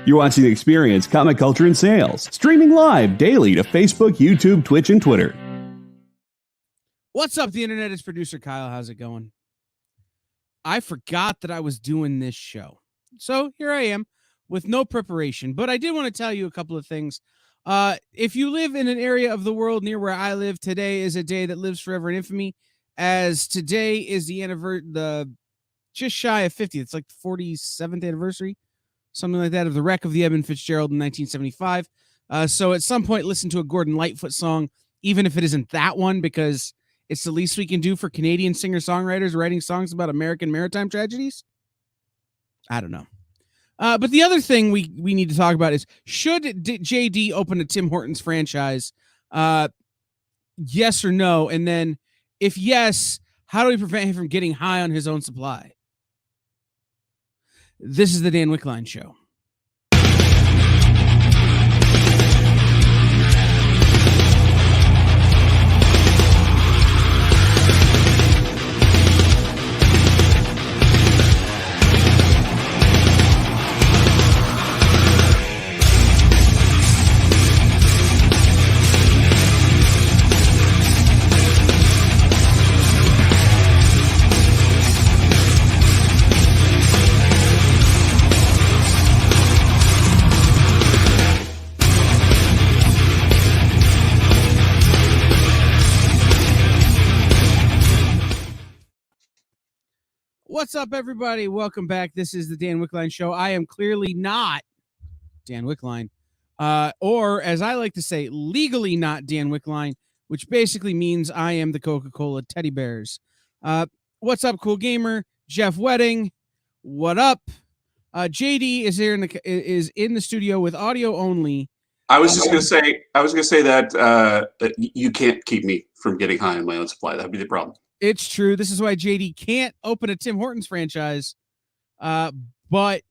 You're watching The Experience, Comic Culture and Sales, streaming live daily to Facebook, YouTube, Twitch, and Twitter. What's up, the internet? It's producer Kyle. How's it going? I forgot that I was doing this show. So here I am with no preparation, but I did want to tell you a couple of things. If you live in an area of the world near where I live, today is a day that lives forever in infamy, as today is the just shy of 50. It's like the 47th anniversary, something like that, of the wreck of the Edmund Fitzgerald in 1975. So at some point, listen to a Gordon Lightfoot song, even if it isn't that one, because it's the least we can do for Canadian singer-songwriters writing songs about American maritime tragedies. I don't know. But the other thing we need to talk about is, should JD open a Tim Hortons franchise? Yes or no? And then if yes, how do we prevent him from getting high on his own supply? This is the Dan Wickline Show. What's up, everybody? Welcome back. This is the Dan Wickline Show. I am clearly not Dan Wickline, or as I like to say, legally not Dan Wickline, which basically means I am the Coca-Cola Teddy Bears. What's up, Cool Gamer? Jeff Wedding, what up? JD is here is in the studio with audio only. I was just gonna say that you can't keep me from getting high on my own supply. That'd be the problem. It's true. This is why JD can't open a Tim Hortons franchise. But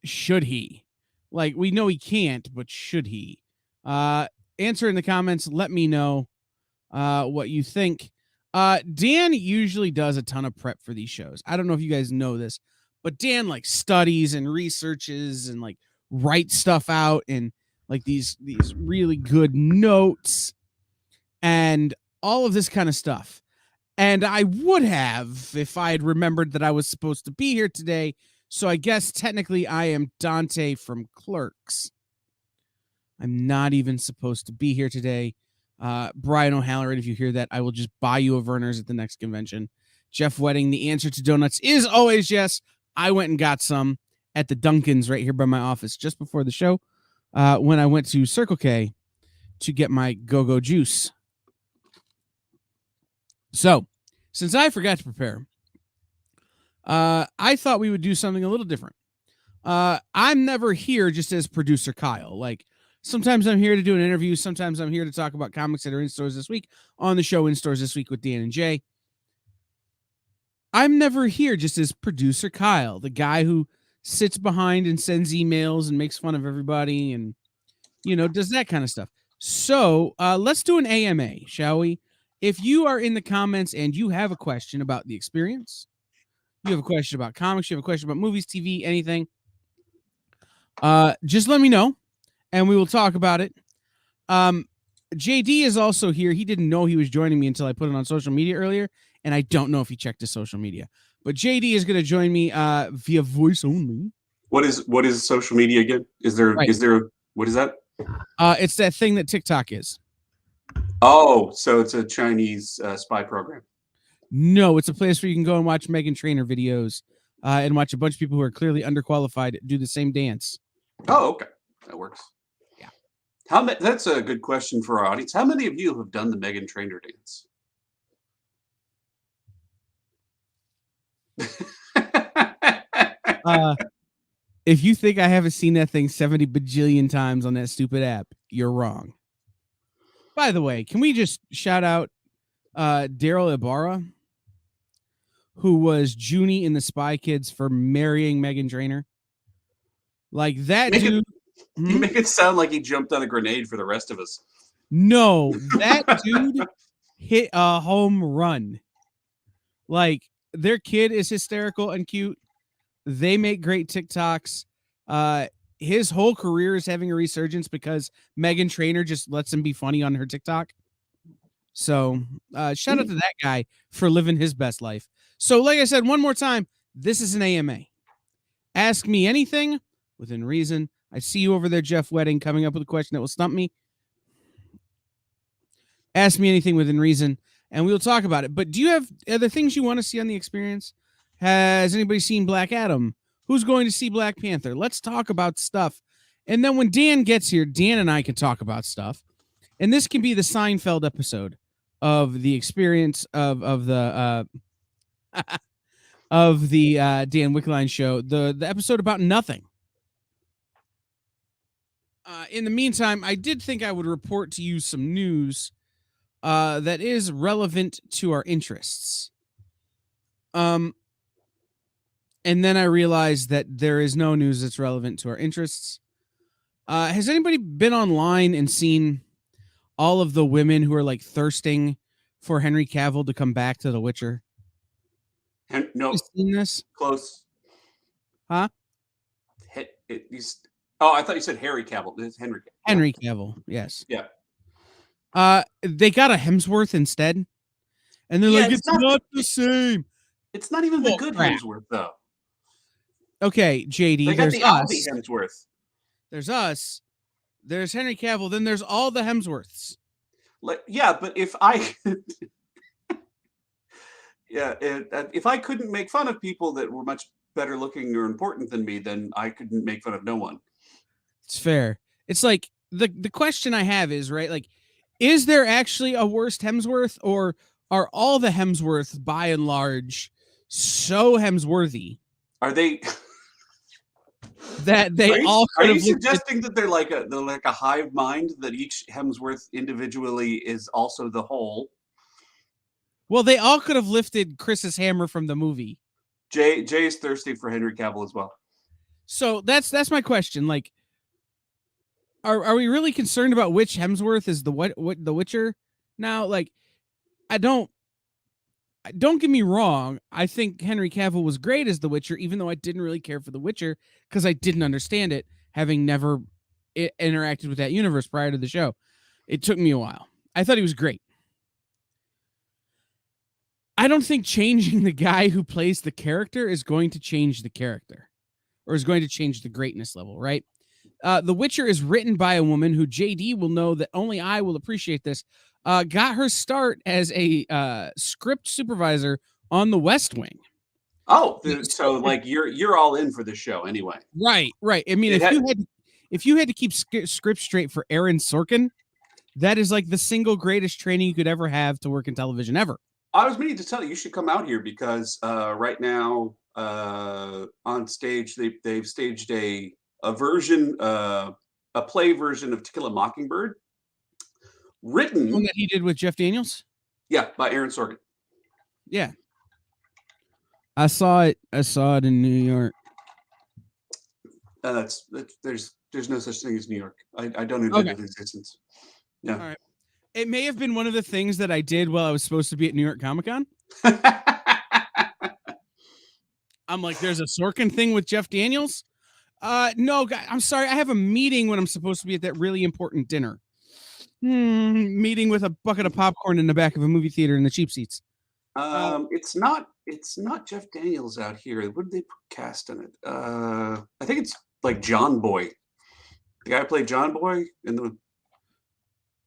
should he? Like, we know he can't, but should he? Answer in the comments. Let me know what you think. Dan usually does a ton of prep for these shows. I don't know if you guys know this, but Dan like studies and researches and like writes stuff out and like these really good notes and all of this kind of stuff. And I would have if I had remembered that I was supposed to be here today. So I guess technically I am Dante from Clerks. I'm not even supposed to be here today. Brian O'Halloran, if you hear that, I will just buy you a Verner's at the next convention. Jeff Wedding, the answer to donuts is always yes. I went and got some at the Dunkin's right here by my office just before the show when I went to Circle K to get my go-go juice. So, since I forgot to prepare, I thought we would do something a little different. I'm never here just as producer Kyle. Like, sometimes I'm here to do an interview. Sometimes I'm here to talk about comics that are in stores this week on the show In Stores This Week with Dan and Jay. I'm never here just as producer Kyle, the guy who sits behind and sends emails and makes fun of everybody and, does that kind of stuff. So let's do an AMA, shall we? If you are in the comments and you have a question about the experience, you have a question about comics, you have a question about movies, TV, anything, just let me know and we will talk about it. JD is also here. He didn't know he was joining me until I put it on social media earlier, and I don't know if he checked his social media. But JD is going to join me via voice only. What is social media again? What is that? It's that thing that TikTok is. Oh, so it's a Chinese spy program. No, it's a place where you can go and watch Meghan Trainor videos and watch a bunch of people who are clearly underqualified do the same dance. Oh, okay. That works. Yeah. That's a good question for our audience. How many of you have done the Meghan Trainor dance? If you think I haven't seen that thing 70 bajillion times on that stupid app, you're wrong. By the way, can we just shout out Daryl Ibarra, who was Junie in the Spy Kids for marrying Meghan Trainor? Like that dude. You make it sound like he jumped on a grenade for the rest of us. No, that dude hit a home run. Like, their kid is hysterical and cute. They make great TikToks. his whole career is having a resurgence because Meghan Trainor just lets him be funny on her TikTok. So shout out to that guy for living his best life. So like I said, one more time, this is an AMA. Ask me anything within reason. I see you over there, Jeff Wedding, coming up with a question that will stump me. Ask me anything within reason, and we will talk about it. But do you have other things you want to see on the experience? Has anybody seen Black Adam? Who's going to see Black Panther? Let's talk about stuff. And then when Dan gets here, Dan and I can talk about stuff. And this can be the Seinfeld episode of the experience of the of the Dan Wickline show, the episode about nothing. In the meantime, I did think I would report to you some news that is relevant to our interests. And then I realized that there is no news that's relevant to our interests. Has anybody been online and seen all of the women who are like thirsting for Henry Cavill to come back to The Witcher? No. You seen this? Close. Huh? I thought you said Harry Cavill. It's Henry Cavill. Henry Cavill, yes. Yeah. They got a Hemsworth instead. And they're like, it's not the same. It's not even the good Hemsworth, though. Okay, JD. They got the Aldi Hemsworth. There's us. There's Henry Cavill. Then there's all the Hemsworths. But if I... if I couldn't make fun of people that were much better looking or important than me, then I couldn't make fun of no one. It's fair. It's like the question I have is, right, like, is there actually a worst Hemsworth, or are all the Hemsworths by and large so Hemsworthy? Are they that they all are you suggesting that they're like a hive mind, that each Hemsworth individually is also the whole? Well, they all could have lifted Chris's hammer from the movie. Jay is thirsty for Henry Cavill as well. So that's my question. Like, are we really concerned about which Hemsworth is the Witcher now? Like, don't get me wrong. I think Henry Cavill was great as the Witcher, even though I didn't really care for the Witcher because I didn't understand it, having never interacted with that universe prior to the show. It took me a while. I thought he was great. I don't think changing the guy who plays the character is going to change the character, or is going to change the greatness level, right? The Witcher is written by a woman who JD will know that only I will appreciate this. Got her start as a script supervisor on The West Wing. Oh, so like you're all in for the show anyway. Right. I mean, if you had to keep scripts straight for Aaron Sorkin, that is like the single greatest training you could ever have to work in television ever. I was meaning to tell you should come out here because right now on stage they've staged a version, a play version of To Kill a Mockingbird, written. One that he did with Jeff Daniels? Yeah, by Aaron Sorkin. Yeah. I saw it in New York. There's no such thing as New York. I don't admit its existence. Yeah. All right. It may have been one of the things that I did while I was supposed to be at New York Comic Con. I'm like, there's a Sorkin thing with Jeff Daniels. No, I'm sorry. I have a meeting when I'm supposed to be at that really important dinner. Meeting with a bucket of popcorn in the back of a movie theater in the cheap seats. It's not Jeff Daniels out here. What did they cast in it? I think it's like John Boy. The guy who played John Boy in the.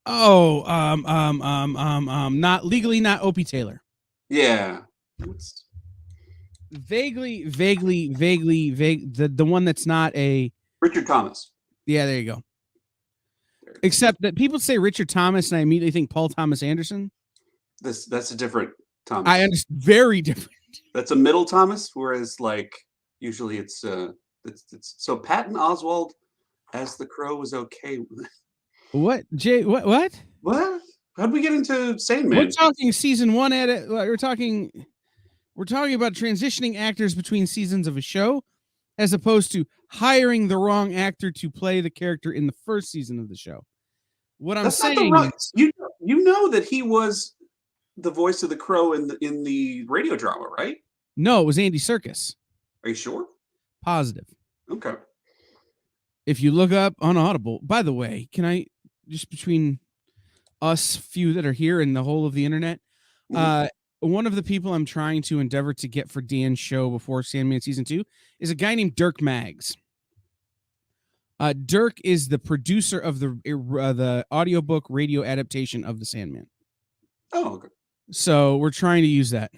Oh, not legally, not Opie Taylor. Yeah. Vaguely, the one that's not a Richard Thomas. Yeah, there you go. Except that people say Richard Thomas, and I immediately think Paul Thomas Anderson. That's a different Thomas. I understand, very different. That's a middle Thomas, whereas like usually it's so Patton Oswalt as the Crow was okay with. What? Jay? What? How'd we get into Sandman? We're talking season one edit. We're talking about transitioning actors between seasons of a show, as opposed to hiring the wrong actor to play the character in the first season of the show. What I'm saying is, you know that he was the voice of the Crow in the radio drama, right? No, it was Andy Serkis. Are you sure? Positive. Okay. if you look up on Audible, by the way, can I just between us few that are here and the whole of the internet, one of the people I'm trying to endeavor to get for Dan's show before Sandman season 2 is a guy named Dirk Maggs. Dirk is the producer of the audiobook radio adaptation of the Sandman. Oh, okay. So we're trying to use that.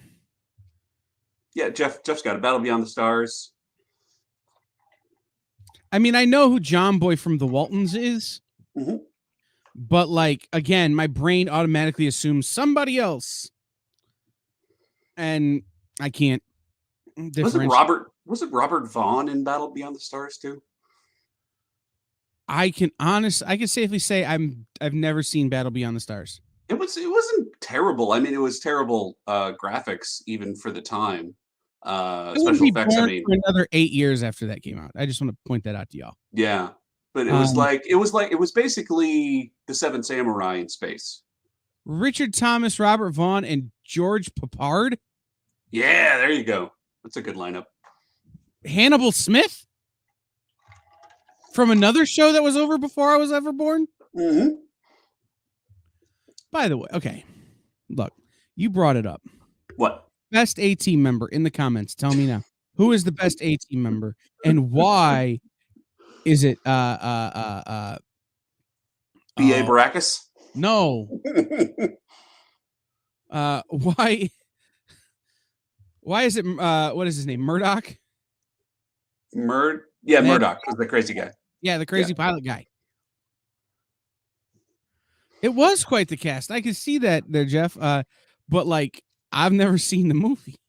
Yeah, Jeff's got a Battle Beyond the Stars. I mean, I know who John Boy from the Waltons is, but like, again, my brain automatically assumes somebody else. And I can't differentiate. Was it Robert Vaughn in Battle Beyond the Stars too? I can safely say I've never seen Battle Beyond the Stars. It wasn't terrible. I mean, it was terrible graphics even for the time. Special effects. I mean, for another 8 years after that came out. I just want to point that out to y'all. Yeah, but it was basically the Seven Samurai in space. Richard Thomas, Robert Vaughn, and George Papard. Yeah, there you go. That's a good lineup. Hannibal Smith from another show that was over before I was ever born. By the way, okay, look, you brought it up. What? Best A-Team member in the comments. Tell me now. Who is the best A-Team member and why is it B.A. Baracus? No. Why is it what is his name? Murdoch? Murdoch was the crazy guy. Yeah, the crazy pilot guy. It was quite the cast. I could see that there, Jeff. But like, I've never seen the movie.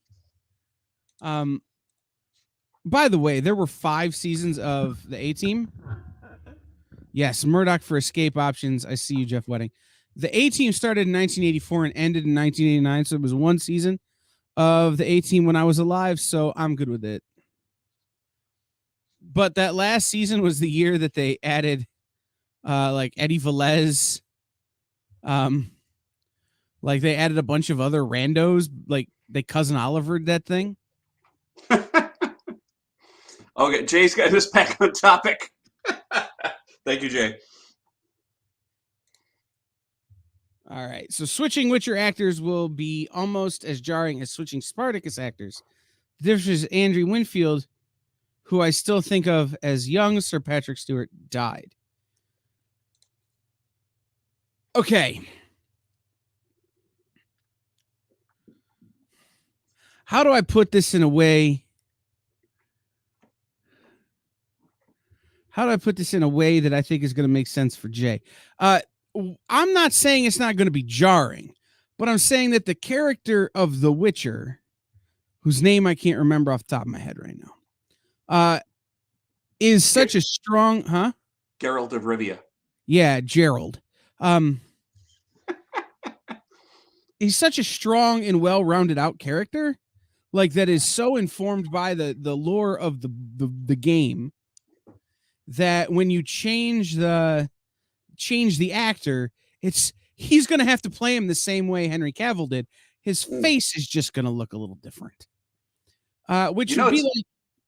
By the way, there were 5 seasons of the A-Team. Yes, Murdoch for Escape Options. I see you, Jeff Wedding. The A-Team started in 1984 and ended in 1989, so it was 1 season of the A-Team when I was alive, so I'm good with it. But that last season was the year that they added like Eddie Velez. Like they added a bunch of other randos, like they Cousin Olivered that thing. Okay, Jay's got us back on topic. Thank you, Jay. All right, so switching Witcher actors will be almost as jarring as switching Spartacus actors. The difference is Andrew Winfield, who I still think of as young Sir Patrick Stewart, died. Okay. How do I put this in a way? That I think is going to make sense for Jay? I'm not saying it's not going to be jarring, but I'm saying that the character of the Witcher, whose name I can't remember off the top of my head right now, is such a strong, Geralt of Rivia. Yeah, Gerald. He's such a strong and well-rounded out character, like that is so informed by the lore of the game that when you change the actor, he's going to have to play him the same way Henry Cavill did. His face is just going to look a little different. Which would be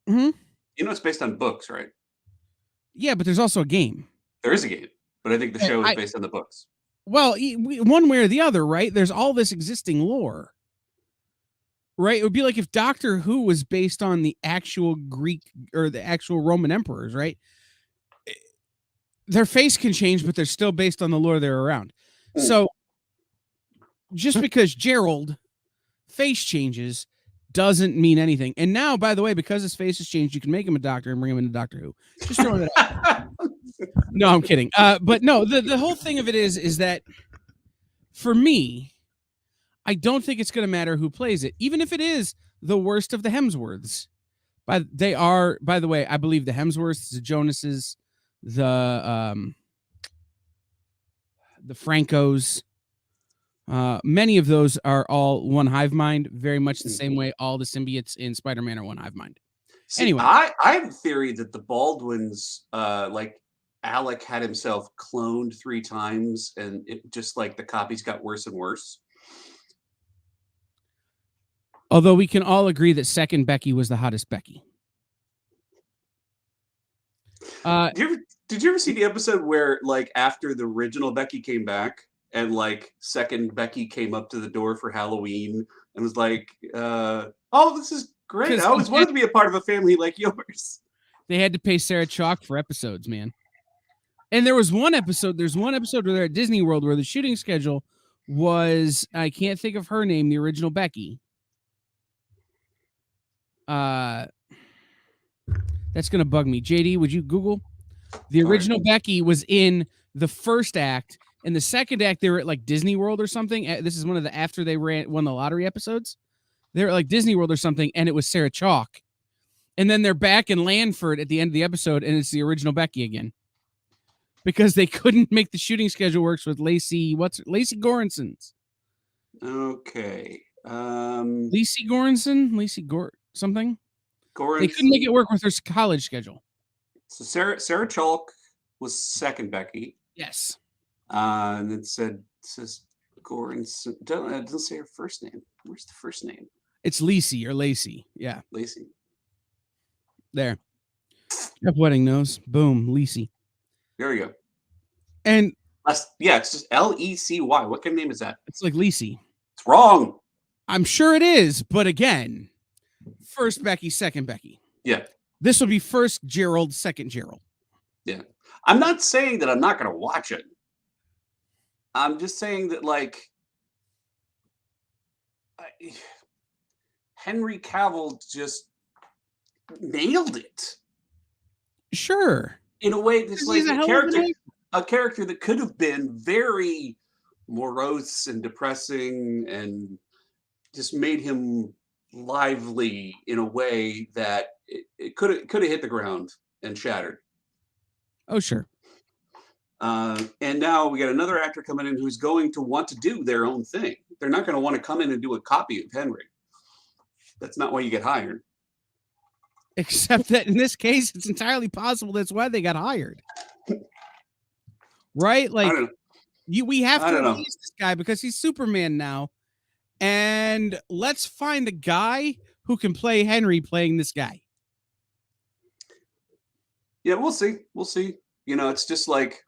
like, it's based on books, right? Yeah, but there's also a game. There is a game, but I think the show is based on the books. Well, one way or the other, right? There's all this existing lore, right? It would be like if Doctor Who was based on the actual Greek or the actual Roman emperors, right? Their face can change, but they're still based on the lore they're around. So just because Gerald face changes doesn't mean anything. And now, by the way, because his face has changed, you can make him a doctor and bring him into Doctor Who. Just throwing it out. No, I'm kidding. But no, the whole thing of it is that for me, I don't think it's going to matter who plays it, even if it is the worst of the Hemsworths. By the way, I believe the Hemsworths, the Jonases, the Francos, many of those are all one hive mind, very much the same way all the symbiotes in Spider-Man are one hive mind. See, anyway, I have a theory that the Baldwins, like Alec had himself cloned 3 times, and it just like the copies got worse and worse. Although we can all agree that second Becky was the hottest Becky. Did you ever see the episode where, like, after the original Becky came back and, like, second Becky came up to the door for Halloween and was like, "Oh, this is great. 'Cause I always wanted to be a part of a family like yours." they had to pay Sarah Chalk for episodes, man. And there's one episode where they're at Disney World where the shooting schedule was, I can't think of her name, the original Becky. That's gonna bug me. JD, would you Google? The original Becky was in the first act. In the second act, they were at like Disney World or something. This is one of the after they won the lottery episodes. They were at like Disney World or something, and it was Sarah Chalk. And then they're back in Lanford at the end of the episode, and it's the original Becky again. Because they couldn't make the shooting schedule works with Lacey Goranson's. Okay. Lacey Goranson? Something? Goranson. They couldn't make it work with her college schedule. So Sarah Chalk was second Becky. Yes. And it says Goranson. It doesn't say her first name. Where's the first name? It's Lacey or Lacey. Yeah. Lacey. There. Jeff Wedding knows. Boom. Lacey. There we go. And yeah, it's just Lecy. What kind of name is that? It's like Lacey. It's wrong. I'm sure it is, but again, first Becky, second Becky. Yeah. This will be first Gerald, second Gerald. Yeah. I'm not saying that I'm not going to watch it. I'm just saying that, like, Henry Cavill just nailed it. Sure. In a way that's like a character that could have been very morose and depressing and just made him lively in a way that it could have hit the ground and shattered. Oh, sure. And now we got another actor coming in who's going to want to do their own thing. They're not going to want to come in and do a copy of Henry. That's not why you get hired. Except that in this case, it's entirely possible that's why they got hired. Right? Like, we have to release this guy because he's Superman now. And let's find a guy who can play Henry playing this guy. Yeah, we'll see. We'll see. You know, it's just like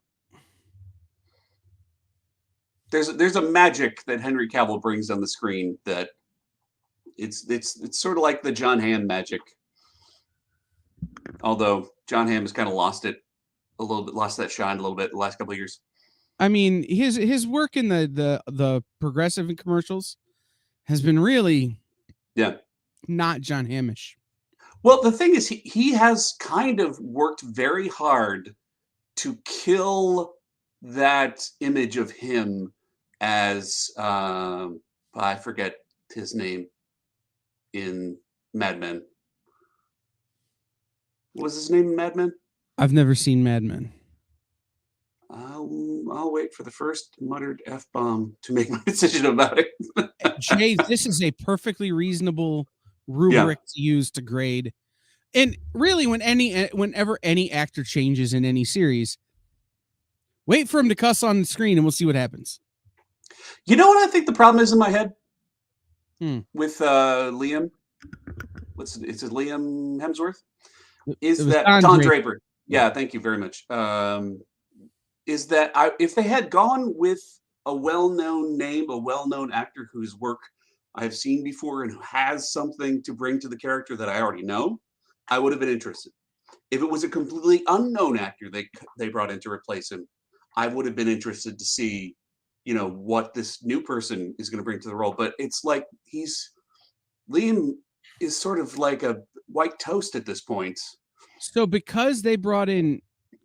there's a magic that Henry Cavill brings on the screen that it's sort of like the John Hamm magic. Although John Hamm has kind of lost that shine a little bit the last couple of years. I mean, his work in the Progressive commercials has been really not John Hammish. Well, the thing is, he has kind of worked very hard to kill that image of him as I forget his name in Mad Men. What was his name in Mad Men? I've never seen Mad Men. I'll wait for the first muttered F-bomb to make my decision about it. Jay, this is a perfectly reasonable rubric to use to grade. And really, whenever any actor changes in any series, wait for him to cuss on the screen and we'll see what happens. You know what I think the problem is in my head? With Liam? Is it Liam Hemsworth? Is that Don Draper? Yeah, thank you very much. Is that if they had gone with a well-known name, a well-known actor whose work I've seen before and who has something to bring to the character that I already know, I would have been interested. If it was a completely unknown actor they brought in to replace him, I would have been interested to see, you know, what this new person is going to bring to the role. But it's like Liam is sort of like a white toast at this point. So because they brought in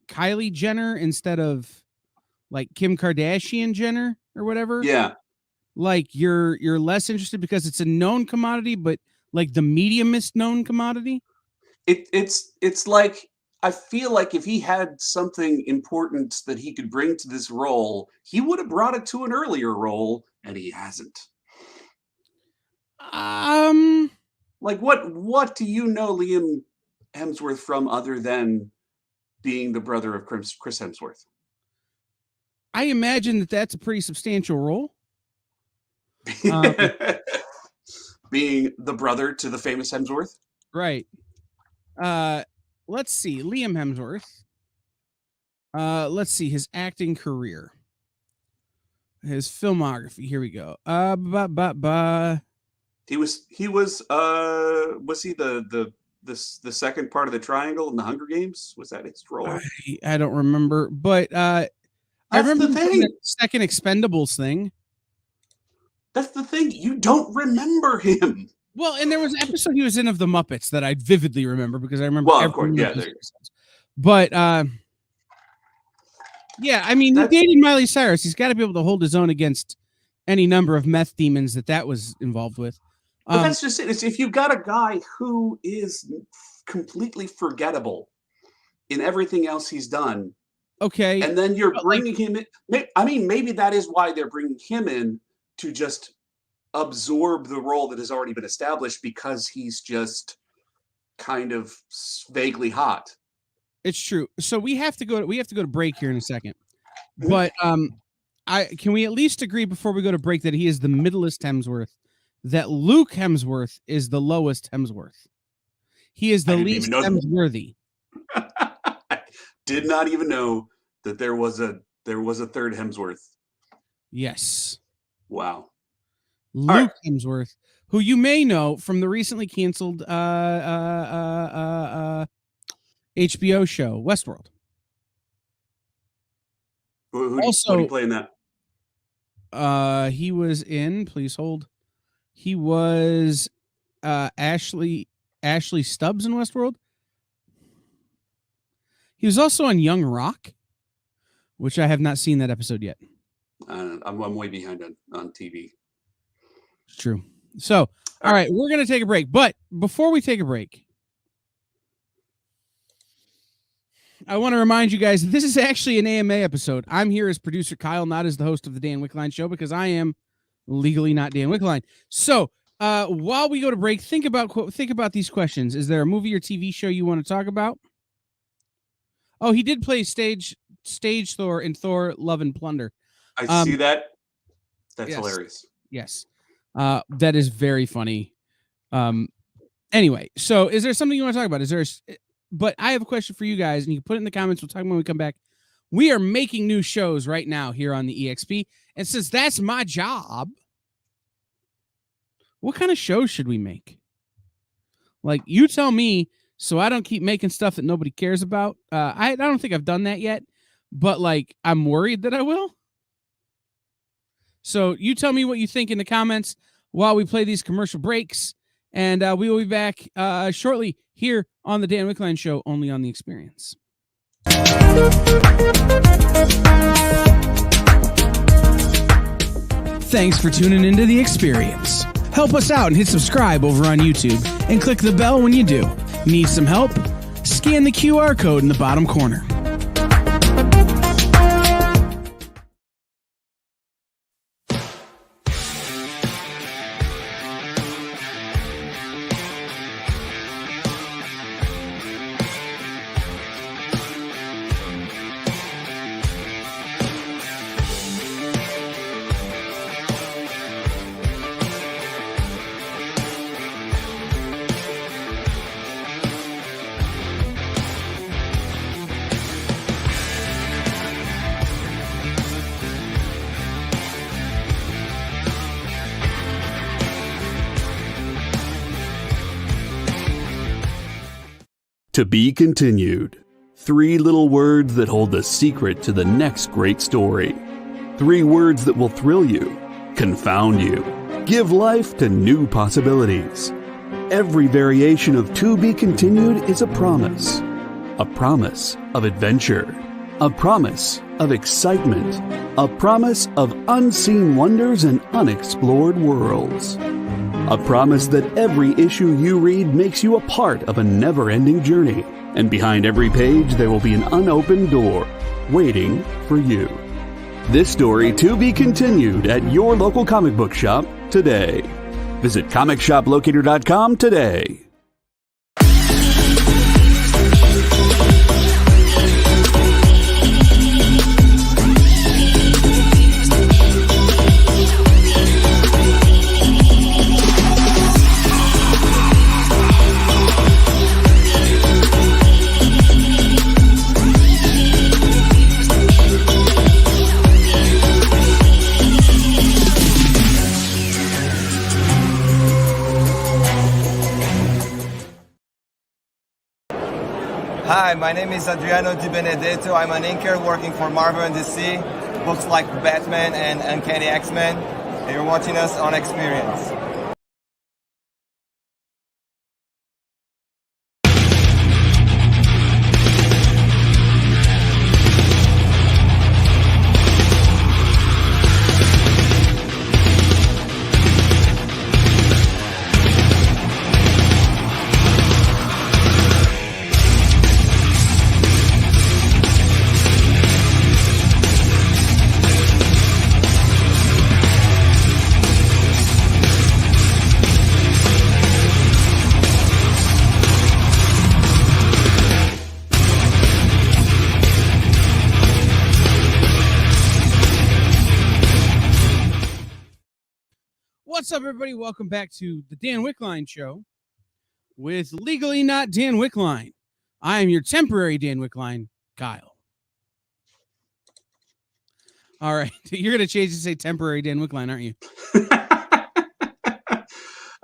Kylie Jenner instead of like Kim Kardashian Jenner or whatever. Yeah. Like you're less interested because it's a known commodity, but like the mediumest known commodity. It's like, I feel like if he had something important that he could bring to this role, he would have brought it to an earlier role, and he hasn't. Like what do you know Liam Hemsworth from other than being the brother of Chris Hemsworth? I imagine that's a pretty substantial role. Being the brother to the famous Hemsworth. Right. let's see. Liam Hemsworth. Let's see his acting career. His filmography. Here we go. He was he the second part of the triangle in the Hunger Games? Was that his role? I don't remember, but I remember the second Expendables thing. That's the thing. You don't remember him. Well, and there was an episode he was in of the Muppets that I vividly remember because I remember. Well, of course, yeah. But yeah, I mean, he dated Miley Cyrus. He's got to be able to hold his own against any number of meth demons that was involved with. But that's just it. It's if you've got a guy who is completely forgettable in everything else he's done, okay, and then you're bringing him in. I mean, maybe that is why they're bringing him in to just absorb the role that has already been established because he's just kind of vaguely hot. It's true. So we have to go to break here in a second. But can we at least agree before we go to break that he is the middlest Hemsworth, that Luke Hemsworth is the lowest Hemsworth. He is the least Hemsworthy. I did not even know that there was a third Hemsworth. Yes. Wow. Luke Hemsworth, who you may know from the recently canceled HBO show Westworld. Who do you play in that? He was in. Please hold. He was Ashley Stubbs in Westworld. He was also on Young Rock, which I have not seen that episode yet. I'm way behind on TV. It's true. So, all right, we're going to take a break. But before we take a break, I want to remind you guys that this is actually an AMA episode. I'm here as producer Kyle, not as the host of the Dan Wickline Show, because I am legally not Dan Wickline. So, while we go to break, think about these questions. Is there a movie or TV show you want to talk about? Oh, he did play stage Thor in Thor: Love and Plunder. I see that. That's hilarious. Yes. That is very funny. Anyway, so is there something you want to talk about? But I have a question for you guys, and you can put it in the comments. We'll talk when we come back. We are making new shows right now here on the EXP. And since that's my job, what kind of shows should we make? Like, you tell me so I don't keep making stuff that nobody cares about. I don't think I've done that yet, but like, I'm worried that I will. So you tell me what you think in the comments while we play these commercial breaks. And we will be back shortly here on the Dan Wickline Show, only on The Experience. Thanks for tuning into The Experience. Help us out and hit subscribe over on YouTube and click the bell when you do. Need some help? Scan the QR code in the bottom corner. To be continued. 3 little words that hold the secret to the next great story. 3 words that will thrill you, confound you, give life to new possibilities. Every variation of To Be Continued is a promise of adventure, a promise of excitement, a promise of unseen wonders and unexplored worlds. A promise that every issue you read makes you a part of a never-ending journey, and behind every page there will be an unopened door waiting for you. This story to be continued at your local comic book shop today. Visit comicshoplocator.com today. Hi, my name is Adriano Di Benedetto. I'm an inker working for Marvel and DC, books like Batman and Uncanny X-Men. And you're watching us on Experience. What's up, everybody? Welcome back to the Dan Wickline Show with Legally Not Dan Wickline. I am your temporary Dan Wickline, Kyle. All right. You're going to change to say temporary Dan Wickline, aren't you?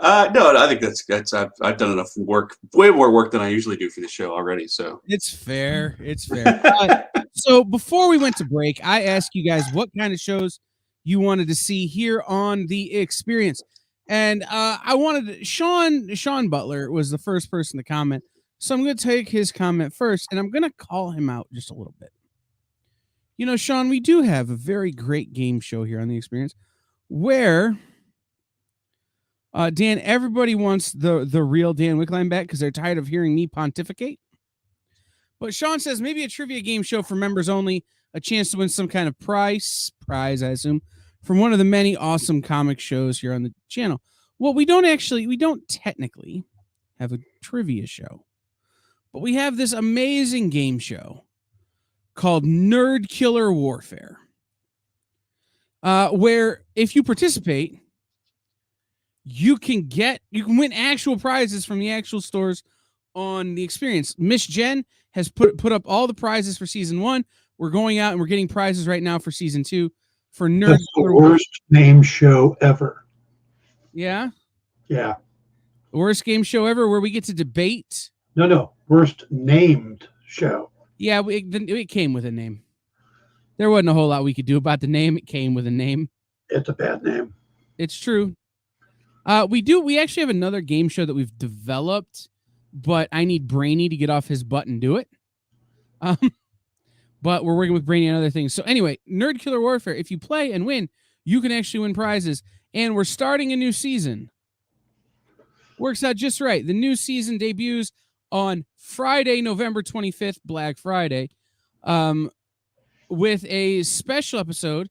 No, I think that's I've done enough work, way more work than I usually do for the show already. So it's fair. It's fair. So before we went to break, I asked you guys what kind of shows you wanted to see here on the Experience. And I wanted Sean Butler was the first person to comment. So I'm going to take his comment first, and I'm going to call him out just a little bit. You know, Sean, we do have a very great game show here on the Experience where, Dan, everybody wants the real Dan Wickline back because they're tired of hearing me pontificate. But Sean says maybe a trivia game show for members only, a chance to win some kind of prize, I assume, from one of the many awesome comic shows here on the channel. Well, we don't technically have a trivia show, but we have this amazing game show called Nerd Killer Warfare, where if you participate, you can win actual prizes from the actual stores on the Experience. Miss Jen has put up all the prizes for season 1. We're going out and we're getting prizes right now for season 2 for Nerd. That's the worst name show ever. Yeah. Yeah. Worst game show ever where we get to debate. No. Worst named show. Yeah, it came with a name. There wasn't a whole lot we could do about the name. It came with a name. It's a bad name. It's true. We actually have another game show that we've developed, but I need Brainy to get off his butt and do it. But we're working with Brainy on other things. So anyway, Nerd Killer Warfare, if you play and win, you can actually win prizes. And we're starting a new season. Works out just right. The new season debuts on Friday, November 25th, Black Friday, with a special episode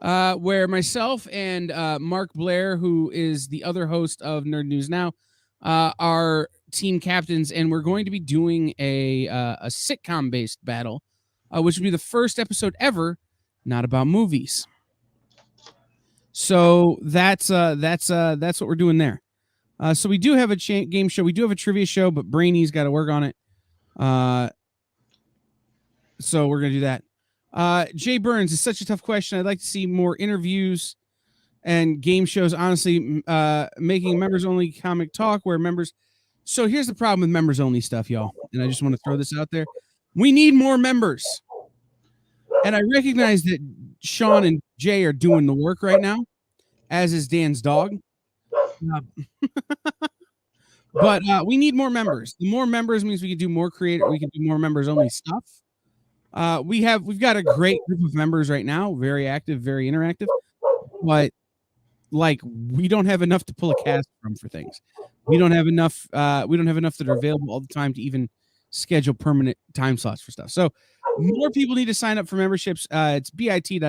where myself and Mark Blair, who is the other host of Nerd News Now, are team captains, and we're going to be doing a sitcom-based battle, which would be the first episode ever not about movies. So that's what we're doing there. So we do have a game show. We do have a trivia show, but Brainy's got to work on it. So we're going to do that. Jay Burns is such a tough question. I'd like to see more interviews and game shows. Honestly, making members only comic talk where members. So here's the problem with members only stuff, y'all. And I just want to throw this out there. We need more members. And I recognize that Sean and Jay are doing the work right now, as is Dan's dog. But we need more members. The more members means we can do more creative. We can do more members only stuff. We've got a great group of members right now, very active, very interactive. But we don't have enough to pull a cast from for things. We don't have enough. We don't have enough that are available all the time to even schedule permanent time slots for stuff. So more people need to sign up for memberships. It's bit.ly/exp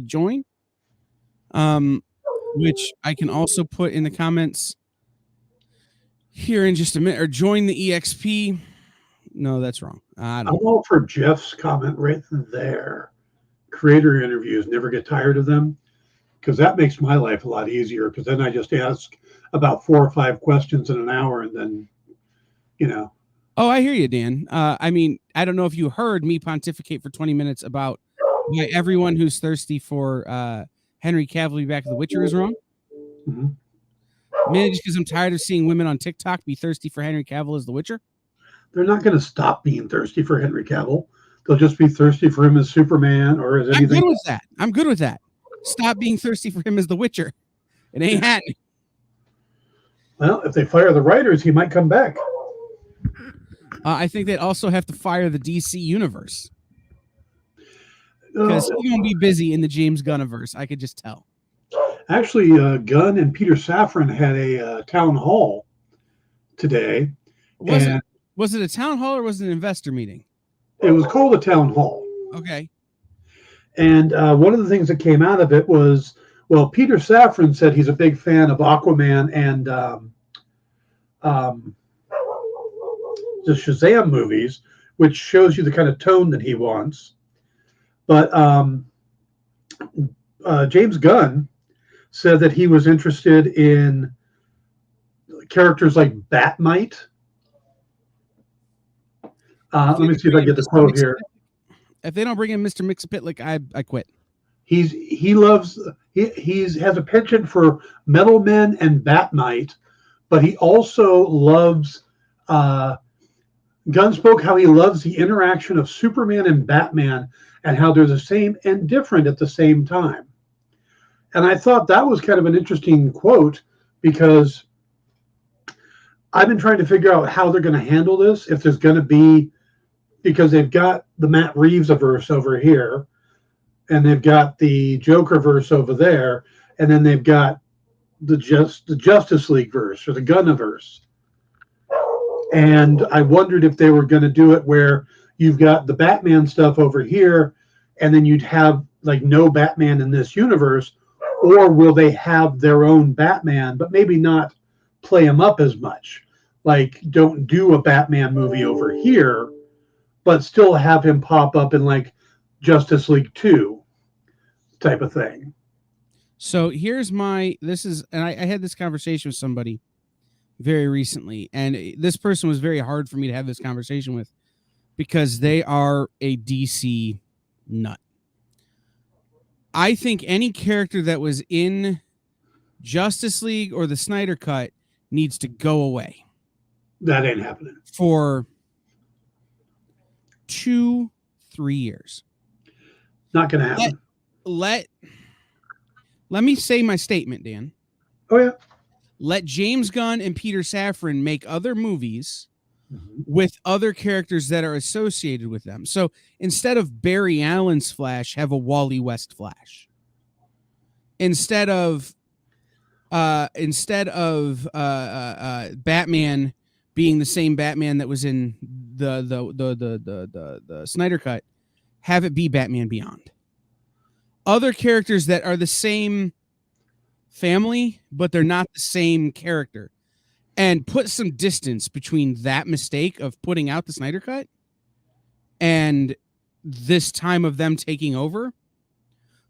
join. Which I can also put in the comments here in just a minute, or join the EXP. No, that's wrong. I'm all for Jeff's comment right there. Creator interviews, never get tired of them, because that makes my life a lot easier, because then I just ask about 4 or 5 questions in an hour, and then, Oh, I hear you, Dan. I mean, I don't know if you heard me pontificate for 20 minutes about why everyone who's thirsty for Henry Cavill be back to The Witcher is wrong. Mm-hmm. Maybe just because I'm tired of seeing women on TikTok be thirsty for Henry Cavill as The Witcher. They're not going to stop being thirsty for Henry Cavill. They'll just be thirsty for him as Superman or as anything. I'm good with that. Stop being thirsty for him as the Witcher. It ain't happening. Well, if they fire the writers, he might come back. I think they'd also have to fire the DC universe. Because he's going to be busy in the James Gunniverse. I could just tell. Actually, Gunn and Peter Safran had a town hall today. Was it a town hall or was it an investor meeting? It was called a town hall. Okay. And one of the things that came out of it was, well, Peter Safran said he's a big fan of Aquaman and the Shazam movies, which shows you the kind of tone that he wants. But James Gunn said that he was interested in characters like Batmite. Let me see if I get the quote here. If they don't bring in Mr. Mxyzptlk, I quit. He has a penchant for Metal Men and Batmite, but he also loves Gunn spoke how he loves the interaction of Superman and Batman and how they're the same and different at the same time. And I thought that was kind of an interesting quote because I've been trying to figure out how they're going to handle this, if there's going to be, because they've got the Matt Reeves verse over here, and they've got the Joker verse over there, and then they've got the Justice League verse or the Gunniverse. And I wondered if they were going to do it where you've got the Batman stuff over here, and then you'd have like no Batman in this universe, or will they have their own Batman, but maybe not play him up as much? Like, don't do a Batman movie over here, but still have him pop up in like Justice League 2 type of thing. So here's I had this conversation with somebody very recently, and this person was very hard for me to have this conversation with because they are a DC nut. I think any character that was in Justice League or the Snyder Cut needs to go away. That ain't happening. For 2-3 years. Not going to happen. Let me say my statement, Dan. Oh, yeah. Let James Gunn and Peter Safran make other movies with other characters that are associated with them. So instead of Barry Allen's Flash, have a Wally West Flash. Instead of Batman being the same Batman that was in the Snyder Cut, have it be Batman Beyond. Other characters that are the same family, but they're not the same character. And put some distance between that mistake of putting out the Snyder Cut and this time of them taking over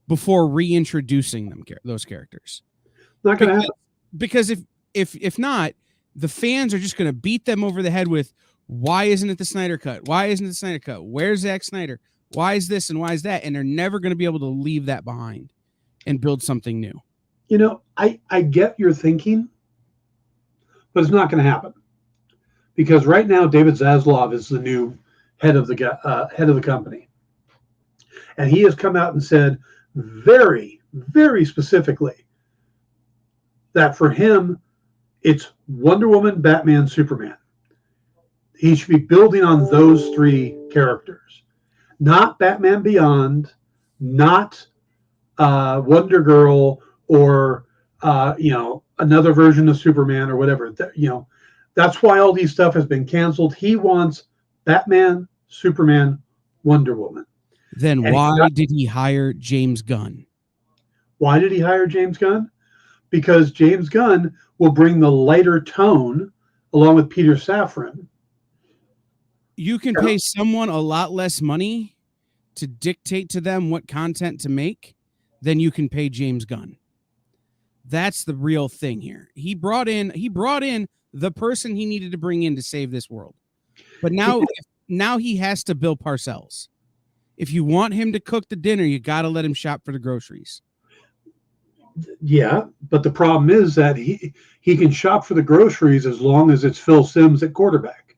before reintroducing those characters. Not going to happen. Because if not, the fans are just going to beat them over the head with, why isn't it the Snyder Cut? Why isn't it the Snyder Cut? Where's Zack Snyder? Why is this and why is that? And they're never going to be able to leave that behind and build something new. You know, I get your thinking, but it's not going to happen because right now David Zaslav is the new head of the company, and he has come out and said very, very specifically that for him it's Wonder Woman, Batman, Superman. He should be building on those three characters, not Batman Beyond, not Wonder Girl, or another version of Superman or whatever. That's why all these stuff has been canceled. He wants Batman, Superman, Wonder Woman. Then why did he hire James Gunn? Why did he hire James Gunn? Because James Gunn will bring the lighter tone along with Peter Safran. You can pay someone a lot less money to dictate to them what content to make than you can pay James Gunn. That's the real thing here. He brought in the person he needed to bring in to save this world. But now he has to Bill Parcells. If you want him to cook the dinner, you got to let him shop for the groceries. Yeah, but the problem is that he can shop for the groceries as long as it's Phil Simms at quarterback.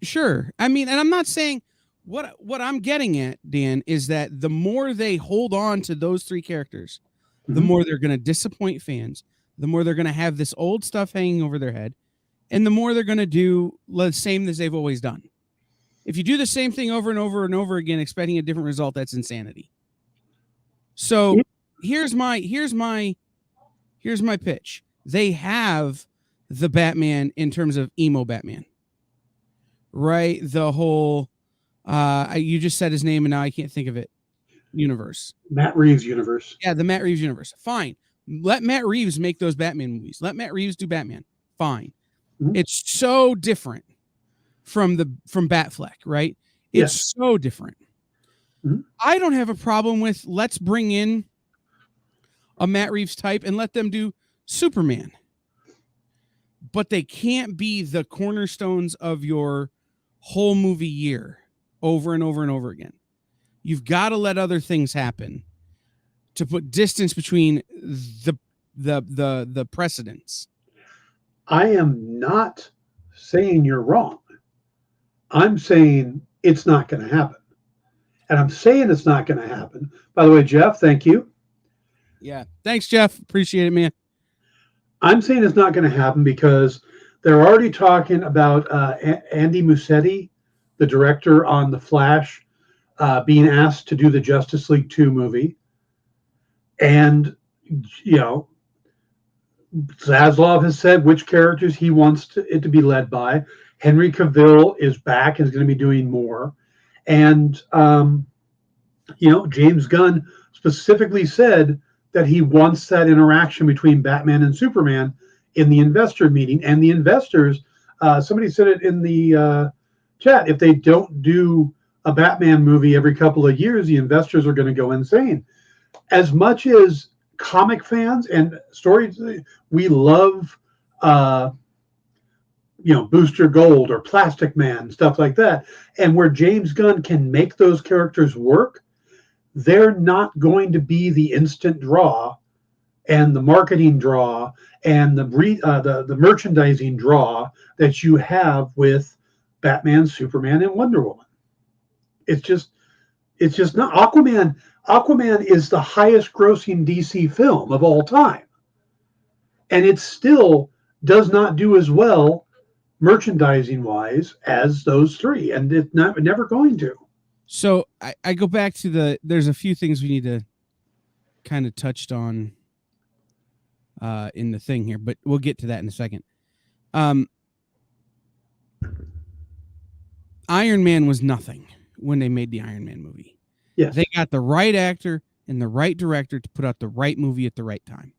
Sure. I mean, and I'm not saying what I'm getting at, Dan, is that the more they hold on to those three characters, the more they're going to disappoint fans, the more they're going to have this old stuff hanging over their head, and the more they're going to do the same as they've always done. If you do the same thing over and over and over again, expecting a different result, that's insanity. So here's my pitch. They have the Batman in terms of emo Batman, right? The whole, you just said his name and now I can't think of it. Universe. Matt Reeves universe. Yeah, the Matt Reeves universe. Fine. Let Matt Reeves make those Batman movies. Let Matt Reeves do Batman. Fine. It's so different from Batfleck, right? It's so different. I don't have a problem with let's bring in a Matt Reeves type and let them do Superman. But they can't be the cornerstones of your whole movie year over and over and over again. You've got to let other things happen to put distance between the precedents. I am not saying you're wrong. I'm saying it's not going to happen. And I'm saying it's not going to happen. By the way, Jeff, thank you. Yeah. Thanks, Jeff. Appreciate it, man. I'm saying it's not going to happen because they're already talking about Andy Muschietti, the director on The Flash, being asked to do the Justice League 2 movie. And, you know, Zaslav has said which characters he wants it to be led by. Henry Cavill is back and is going to be doing more. And, you know, James Gunn specifically said that he wants that interaction between Batman and Superman in the investor meeting. And the investors, somebody said it in the chat, if they don't do a Batman movie every couple of years, the investors are going to go insane. As much as comic fans and stories, we love, you know, Booster Gold or Plastic Man, stuff like that. And where James Gunn can make those characters work, they're not going to be the instant draw and the marketing draw and the merchandising draw that you have with Batman, Superman, and Wonder Woman. It's just not. Aquaman is the highest grossing DC film of all time. And it still does not do as well merchandising wise as those three. And it's never going to. So I go back to there's a few things we need to kind of touched on in the thing here, but we'll get to that in a second. Iron Man was nothing when they made the Iron Man movie. Yes. They got the right actor and the right director to put out the right movie at the right time.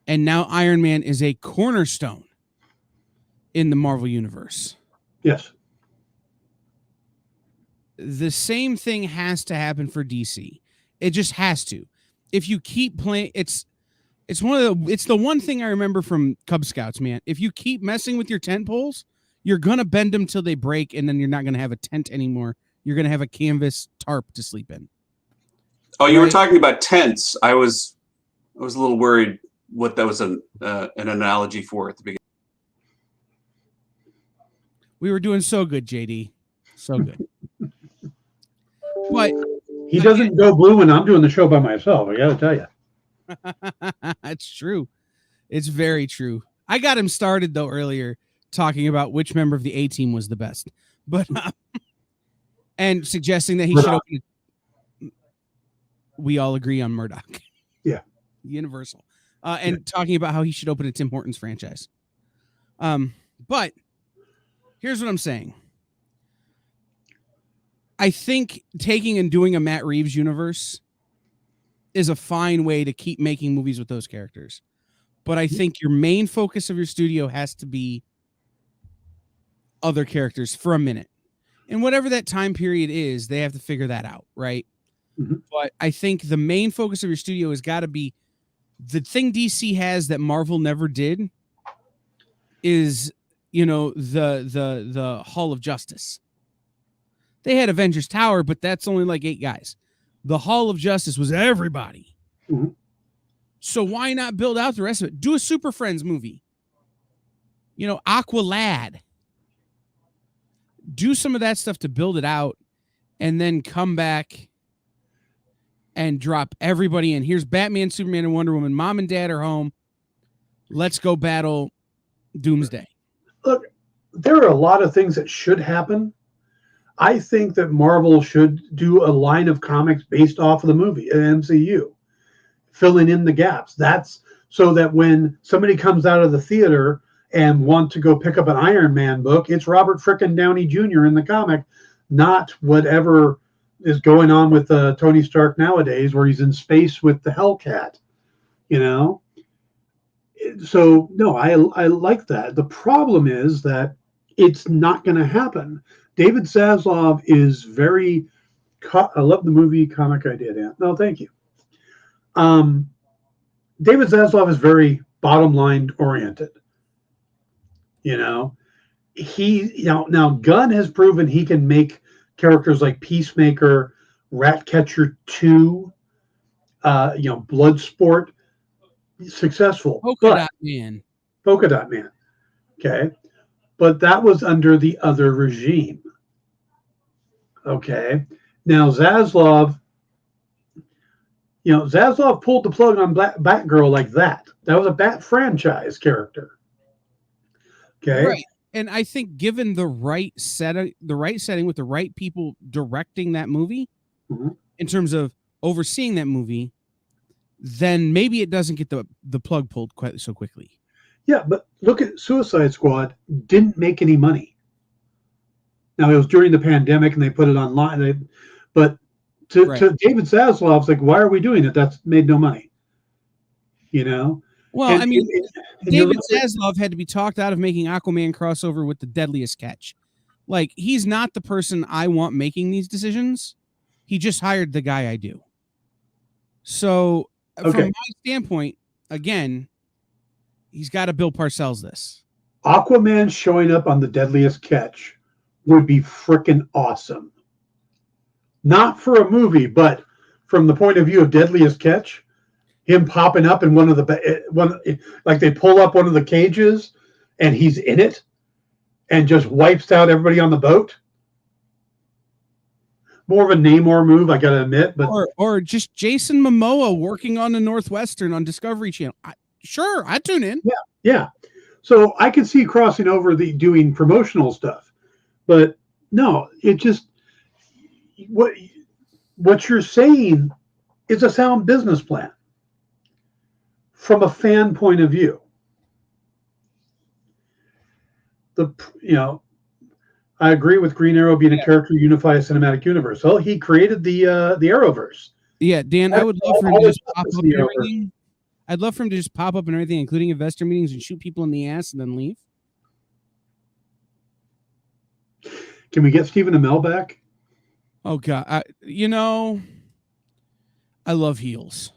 And now Iron Man is a cornerstone in the Marvel Universe. Yes. The same thing has to happen for DC. It just has to. If you keep playing, it's the one thing I remember from Cub Scouts, man. If you keep messing with your tent poles, you're gonna bend them till they break, and then you're not gonna have a tent anymore. You're gonna have a canvas tarp to sleep in. Oh, you were talking about tents. I was a little worried what that was an analogy for at the beginning. We were doing so good, JD. So good. But he doesn't go blue when I'm doing the show by myself. I got to tell you. It's true. It's very true. I got him started, though, earlier talking about which member of the A-Team was the best. But and suggesting that he should open it. We all agree on Murdoch. Yeah. Universal. And talking about how he should open a Tim Hortons franchise. But here's what I'm saying. I think taking and doing a Matt Reeves universe is a fine way to keep making movies with those characters. But I think your main focus of your studio has to be other characters for a minute. And whatever that time period is, they have to figure that out, right? But I think the main focus of your studio has got to be the thing DC has that Marvel never did is, you know, the Hall of Justice. They had Avengers Tower, but that's only like 8 guys. The Hall of Justice was everybody. So why not build out the rest of it? Do a Super Friends movie. You know, Aqualad. do some of that stuff to build it out, and then come back and drop everybody in. Here's Batman, Superman, and Wonder Woman. Mom and Dad are home. Let's go battle Doomsday. Look, there are a lot of things that should happen. I think that Marvel should do a line of comics based off of the movie, an MCU, filling in the gaps. That's so that when somebody comes out of the theater and want to go pick up an Iron Man book, it's Robert frickin' Downey Jr. in the comic, not whatever is going on with Tony Stark nowadays, where he's in space with the Hellcat, you know? So, no, I like that. The problem is that it's not going to happen. David Zaslav is very... I love the movie comic I did, Ant. No, thank you. David Zaslav is very bottom line oriented. You know, now Gunn has proven he can make characters like Peacemaker, Ratcatcher 2, Bloodsport successful. Polka Dot Man. Polka Dot Man. Okay. But that was under the other regime. Okay. Now Zaslav pulled the plug on Batgirl like that. That was a Bat franchise character. Okay. Right. And I think given the right setting with the right people directing that movie, in terms of overseeing that movie, then maybe it doesn't get the plug pulled quite so quickly. Yeah, but look at Suicide Squad. Didn't make any money. Now, it was during the pandemic and they put it online. But to David Zaslav's like, why are we doing it? That's made no money. You know? Well, David Zaslav had to be talked out of making Aquaman crossover with the Deadliest Catch. Like, he's not the person I want making these decisions. He just hired the guy I do. So, from my standpoint, again, he's got to Bill Parcells this. Aquaman showing up on the Deadliest Catch would be freaking awesome. Not for a movie, but from the point of view of Deadliest Catch, him popping up in like they pull up one of the cages and he's in it and just wipes out everybody on the boat. More of a Namor move, I gotta admit, but or just Jason Momoa working on the Northwestern on Discovery Channel. Sure, I'd tune in. Yeah. So I could see crossing over doing promotional stuff, but no, it just what you're saying is a sound business plan from a fan point of view. I agree with Green Arrow being a character unify a cinematic universe. Well, he created the Arrowverse. Yeah, Dan, I would love for him to just pop up and everything. I'd love for him to just pop up and everything, including investor meetings, and shoot people in the ass and then leave. Can we get Stephen Amell back? Oh God, I love heels.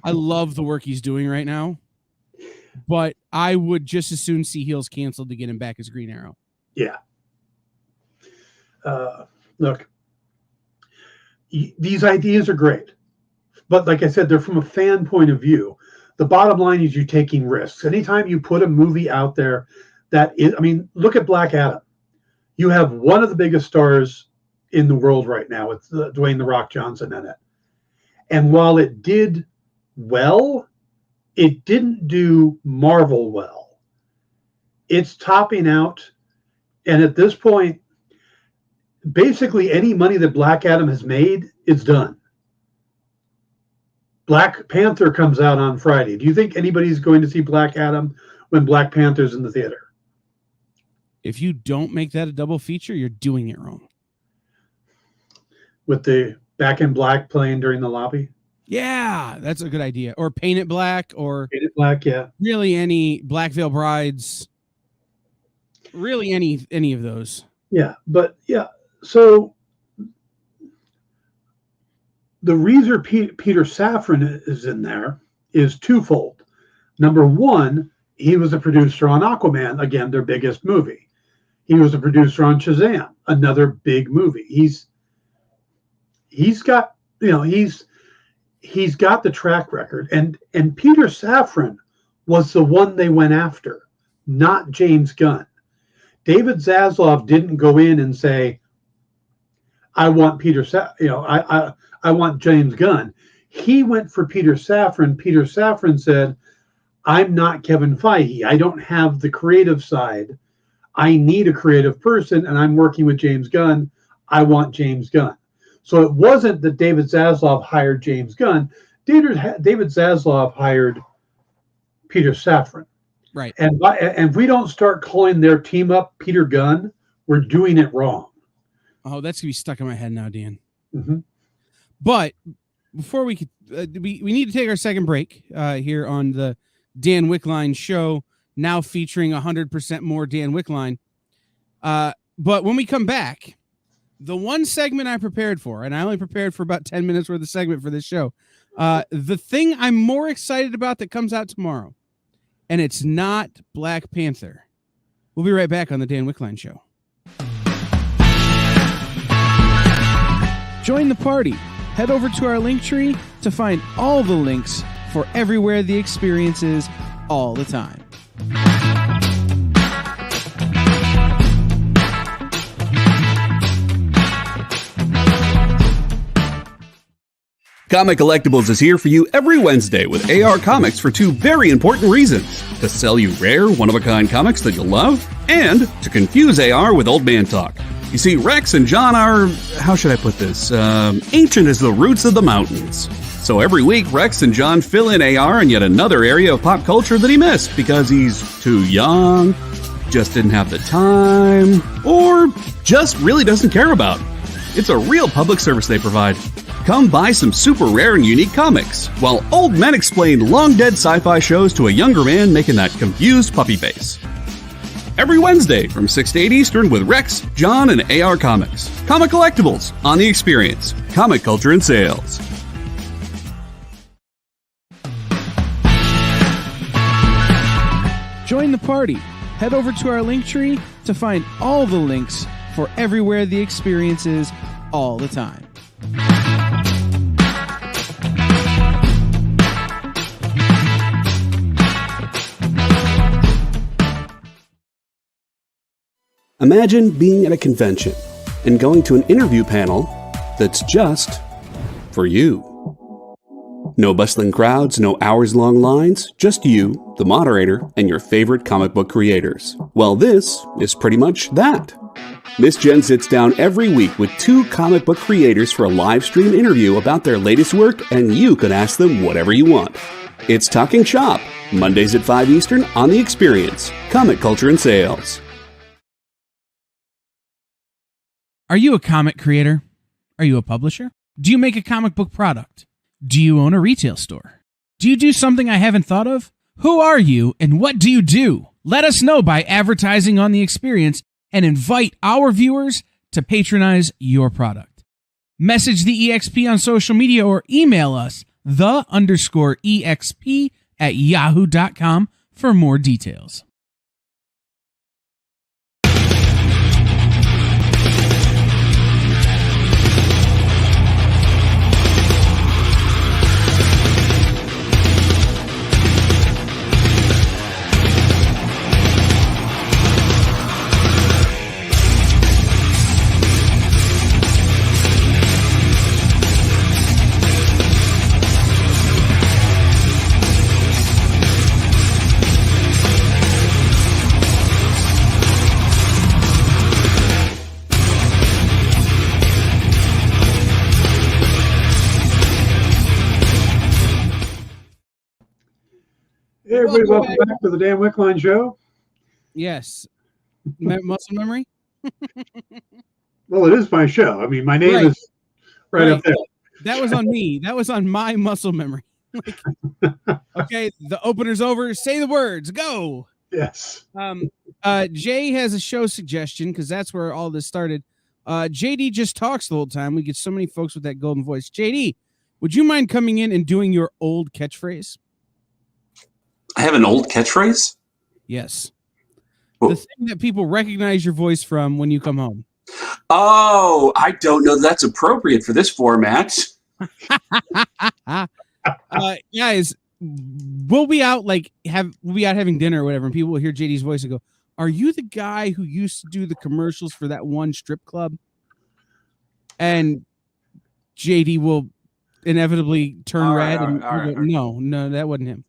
I love the work he's doing right now, but I would just as soon see heels canceled to get him back as Green Arrow. Yeah. Look, these ideas are great, but like I said, they're from a fan point of view. The bottom line is you're taking risks. Anytime you put a movie out there look at Black Adam. You have one of the biggest stars in the world right now with Dwayne "The Rock" Johnson in it. And while it did well, it didn't do Marvel well. It's topping out. And at this point, basically any money that Black Adam has made is done. Black Panther comes out on Friday. Do you think anybody's going to see Black Adam when Black Panther's in the theater? If you don't make that a double feature, you're doing it wrong. With the Back in Black playing during the lobby? Yeah, that's a good idea. Or Paint It Black, or Paint It Black, yeah. Really any Black Veil Brides. Really any of those. Yeah, but yeah, so the reason Peter Safran is in there is twofold. Number one, he was a producer on Aquaman, again, their biggest movie. He was a producer on Shazam, another big movie. He's got the track record, and Peter Safran was the one they went after, not James Gunn. David Zaslav didn't go in and say, I want I want James Gunn. He went for Peter Safran. Peter Safran said, I'm not Kevin Feige. I don't have the creative side. I need a creative person, and I'm working with James Gunn. I want James Gunn. So it wasn't that David Zaslav hired James Gunn. David Zaslav hired Peter Safran. Right. And if we don't start calling their team up Peter Gunn, we're doing it wrong. Oh, that's going to be stuck in my head now, Dan. Mm-hmm. But before we could, we need to take our second break here on the Dan Wickline show, now featuring 100% more Dan Wickline. But when we come back, the one segment I prepared for, and I only prepared for about 10 minutes worth of segment for this show, the thing I'm more excited about that comes out tomorrow, and it's not Black Panther. We'll be right back on the Dan Wickline show. Join the party. Head over to our link tree to find all the links for everywhere the experience is all the time. Comic Collectibles is here for you every Wednesday with AR Comics for two very important reasons: to sell you rare, one-of-a-kind comics that you'll love, and to confuse AR with old man talk. You see, Rex and John are, how should I put this, ancient as the roots of the mountains. So every week, Rex and John fill in AR in yet another area of pop culture that he missed because he's too young, just didn't have the time, or just really doesn't care about. It's a real public service they provide. Come buy some super rare and unique comics, while old men explain long-dead sci-fi shows to a younger man making that confused puppy face. Every Wednesday from 6 to 8 Eastern with Rex, John, and AR Comics. Comic Collectibles on The Experience. Comic culture and sales. Join the party. Head over to our link tree to find all the links for everywhere the experience is all the time. Imagine being at a convention and going to an interview panel that's just for you. No bustling crowds, no hours-long lines, just you, the moderator, and your favorite comic book creators. Well, this is pretty much that. Miss Jen sits down every week with two comic book creators for a live stream interview about their latest work, and you can ask them whatever you want. It's Talking Shop, Mondays at 5 Eastern on The Experience, Comic Culture and Sales. Are you a comic creator? Are you a publisher? Do you make a comic book product? Do you own a retail store? Do you do something I haven't thought of? Who are you and what do you do? Let us know by advertising on The Experience and invite our viewers to patronize your product. Message the EXP on social media or email us the_EXP@yahoo.com for more details. Hey, everybody, welcome back to the Dan Wickline Show. Yes. Muscle memory? Well, it is my show. I mean, my name is right up there. That was on me. That was on my muscle memory. Okay, the opener's over. Say the words. Go. Yes. Jay has a show suggestion because that's where all this started. JD just talks the whole time. We get so many folks with that golden voice. JD, would you mind coming in and doing your old catchphrase? I have an old catchphrase? Yes. Oh. The thing that people recognize your voice from when you come home. Oh, I don't know that's appropriate for this format. Guys, we'll be out having dinner or whatever, and people will hear JD's voice and go, are you the guy who used to do the commercials for that one strip club? And JD will inevitably turn All right, red all right, and all right, go, all right. no, that wasn't him.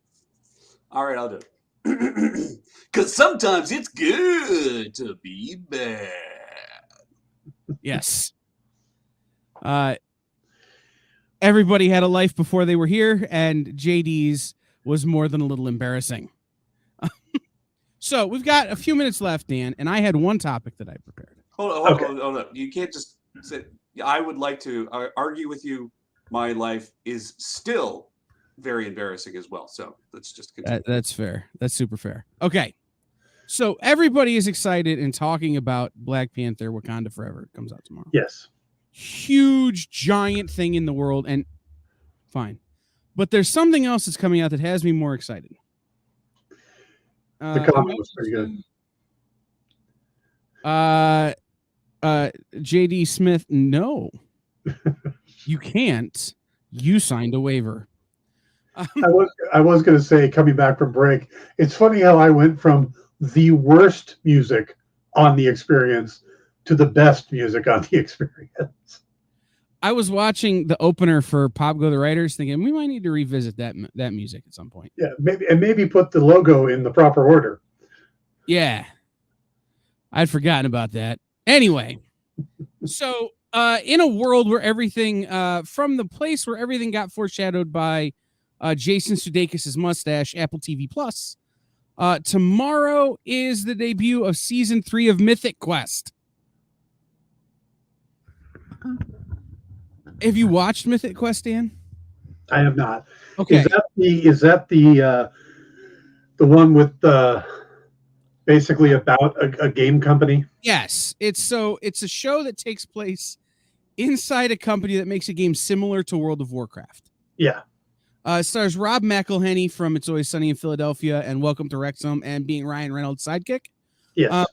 All right, I'll do it. Because sometimes it's good to be bad. Yes. Everybody had a life before they were here, and JD's was more than a little embarrassing. So we've got a few minutes left, Dan, and I had one topic that I prepared. Hold on. You can't just say, I would like to argue with you. My life is still very embarrassing as well. So let's just continue. That's fair. That's super fair. Okay. So everybody is excited and talking about Black Panther Wakanda Forever. It comes out tomorrow. Yes. Huge, giant thing in the world, and fine. But there's something else that's coming out that has me more excited. The comment was pretty good. JD Smith, no. You can't. You signed a waiver. I was going to say, coming back from break, it's funny how I went from the worst music on the experience to the best music on the experience. I was watching the opener for Pop Go the Writers, thinking we might need to revisit that music at some point. Yeah, maybe put the logo in the proper order. Yeah, I'd forgotten about that. Anyway, so in a world where everything, from the place where everything got foreshadowed by Jason Sudeikis' mustache, Apple TV Plus, tomorrow is the debut of season 3 of Mythic Quest. Have you watched Mythic Quest, Dan? I have not. Okay. Is that the one with basically about a game company? Yes. It's a show that takes place inside a company that makes a game similar to World of Warcraft. Yeah. It stars Rob McElhenney from It's Always Sunny in Philadelphia and Welcome to Wrexham and being Ryan Reynolds' sidekick. Yes.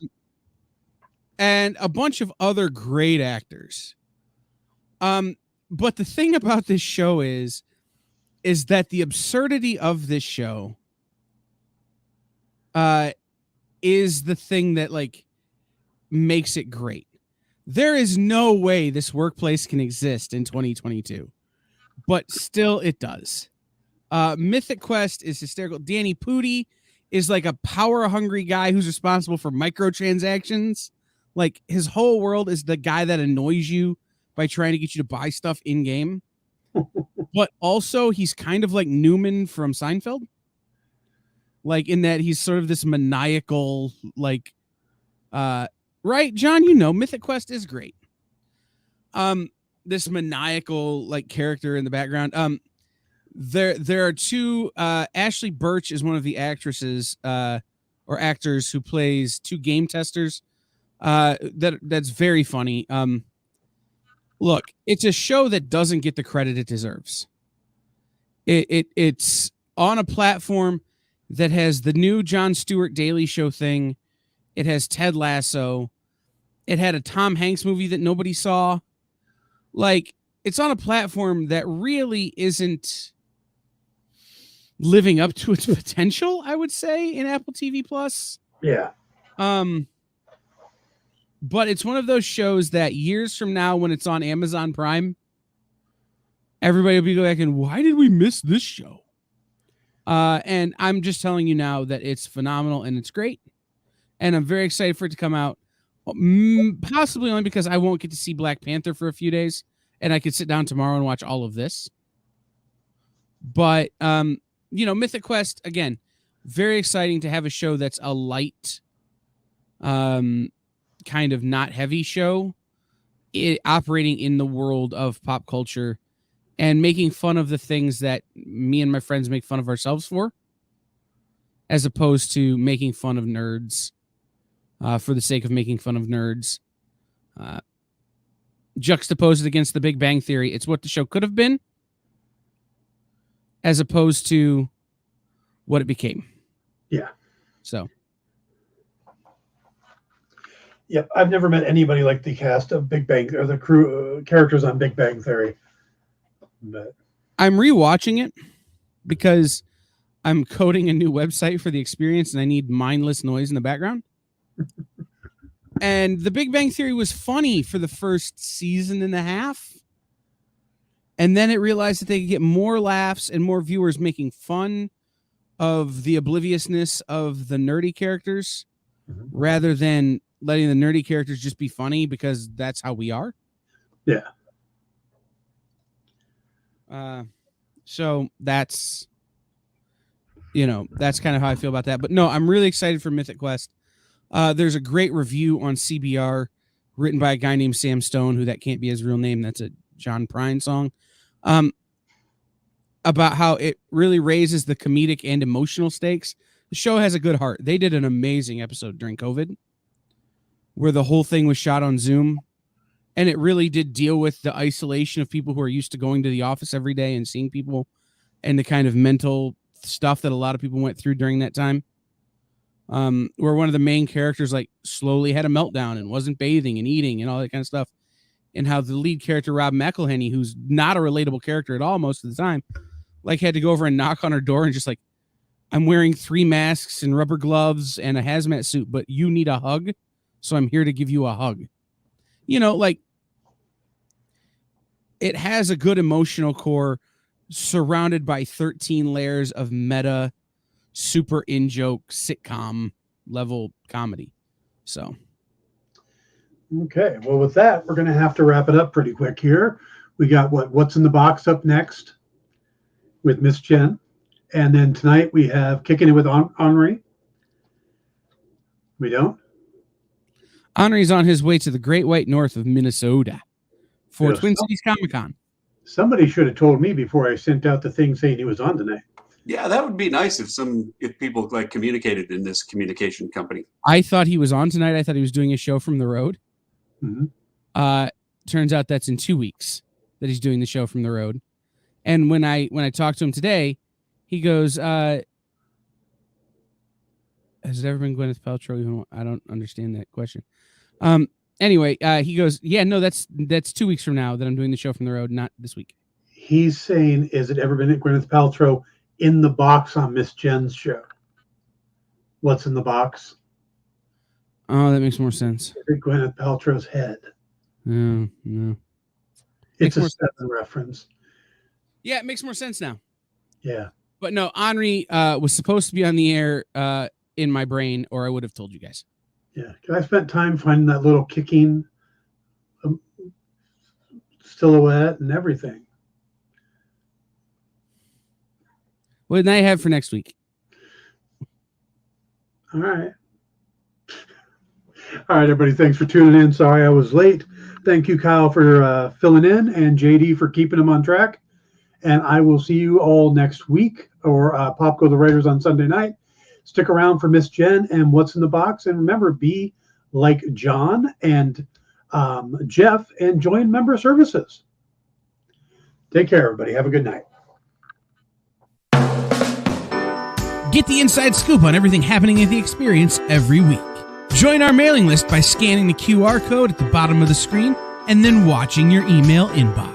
And a bunch of other great actors. But the thing about this show is that the absurdity of this show is the thing that like makes it great. There is no way this workplace can exist in 2022, but still it does. Mythic Quest is hysterical. Danny Pudi is like a power-hungry guy who's responsible for microtransactions. Like his whole world is the guy that annoys you by trying to get you to buy stuff in game. But also he's kind of like Newman from Seinfeld. Like in that he's sort of this maniacal, like, right, John, Mythic Quest is great. This maniacal like character in the background. There are two, Ashley Birch is one of the actresses, or actors who plays two game testers. That's very funny. Look, it's a show that doesn't get the credit it deserves. It's on a platform that has the new Jon Stewart Daily Show thing. It has Ted Lasso. It had a Tom Hanks movie that nobody saw. Like, it's on a platform that really isn't living up to its potential, I would say, in Apple TV Plus. Yeah. But it's one of those shows that years from now, when it's on Amazon Prime, everybody will be like, and why did we miss this show? And I'm just telling you now that it's phenomenal and it's great. And I'm very excited for it to come out. Possibly only because I won't get to see Black Panther for a few days. And I could sit down tomorrow and watch all of this. But, Mythic Quest, again, very exciting to have a show that's a light, kind of not heavy show, operating in the world of pop culture and making fun of the things that me and my friends make fun of ourselves for, as opposed to making fun of nerds for the sake of making fun of nerds. Juxtaposed against the Big Bang Theory, it's what the show could have been, as opposed to what it became. Yeah. So. Yep, I've never met anybody like the cast of Big Bang or the crew characters on Big Bang Theory. But I'm rewatching it because I'm coding a new website for the experience and I need mindless noise in the background. And The Big Bang Theory was funny for the first season and a half. And then it realized that they could get more laughs and more viewers making fun of the obliviousness of the nerdy characters rather than letting the nerdy characters just be funny because that's how we are. Yeah. So that's kind of how I feel about that. But no, I'm really excited for Mythic Quest. There's a great review on CBR written by a guy named Sam Stone, who that can't be his real name. That's a John Prine song. About how it really raises the comedic and emotional stakes. The show has a good heart. They did an amazing episode during COVID where the whole thing was shot on Zoom. And it really did deal with the isolation of people who are used to going to the office every day and seeing people and the kind of mental stuff that a lot of people went through during that time. Where one of the main characters like slowly had a meltdown and wasn't bathing and eating and all that kind of stuff. And how the lead character, Rob McElhenney, who's not a relatable character at all most of the time, like had to go over and knock on her door and just like, I'm wearing 3 masks and rubber gloves and a hazmat suit, but you need a hug. So I'm here to give you a hug. Like it has a good emotional core surrounded by 13 layers of meta, super in-joke sitcom level comedy. So. Okay. Well, with that, we're going to have to wrap it up pretty quick here. We got what's in the box up next with Miss Jen. And then tonight we have Kicking It with Henri. We don't? Henri's on his way to the Great White North of Minnesota for Yes. Twin Cities Comic-Con. Somebody should have told me before I sent out the thing saying he was on tonight. Yeah, that would be nice if people like communicated in this communication company. I thought he was on tonight. I thought he was doing a show from the road. Mm-hmm. Turns out that's in 2 weeks that he's doing the show from the road. And when I talked to him today, he goes, has it ever been Gwyneth Paltrow? I don't understand that question. Anyway, he goes, yeah, no, that's 2 weeks from now that I'm doing the show from the road, not this week. He's saying, has it ever been at Gwyneth Paltrow in the box on Miss Jen's show? What's in the box? Oh, that makes more sense. Gwyneth Paltrow's head. No. It's Makes a Seven reference. Yeah, it makes more sense now. Yeah. But no, Henri was supposed to be on the air in my brain, or I would have told you guys. Yeah. I spent time finding that little kicking silhouette and everything. What did I have for next week? All right. All right, everybody. Thanks for tuning in. Sorry I was late. Thank you, Kyle, for filling in, and JD for keeping them on track. And I will see you all next week, or Pop Go the Writers on Sunday night. Stick around for Miss Jen and What's in the Box. And remember, be like John and Jeff and join member services. Take care, everybody. Have a good night. Get the inside scoop on everything happening at the experience every week. Join our mailing list by scanning the QR code at the bottom of the screen and then watching your email inbox.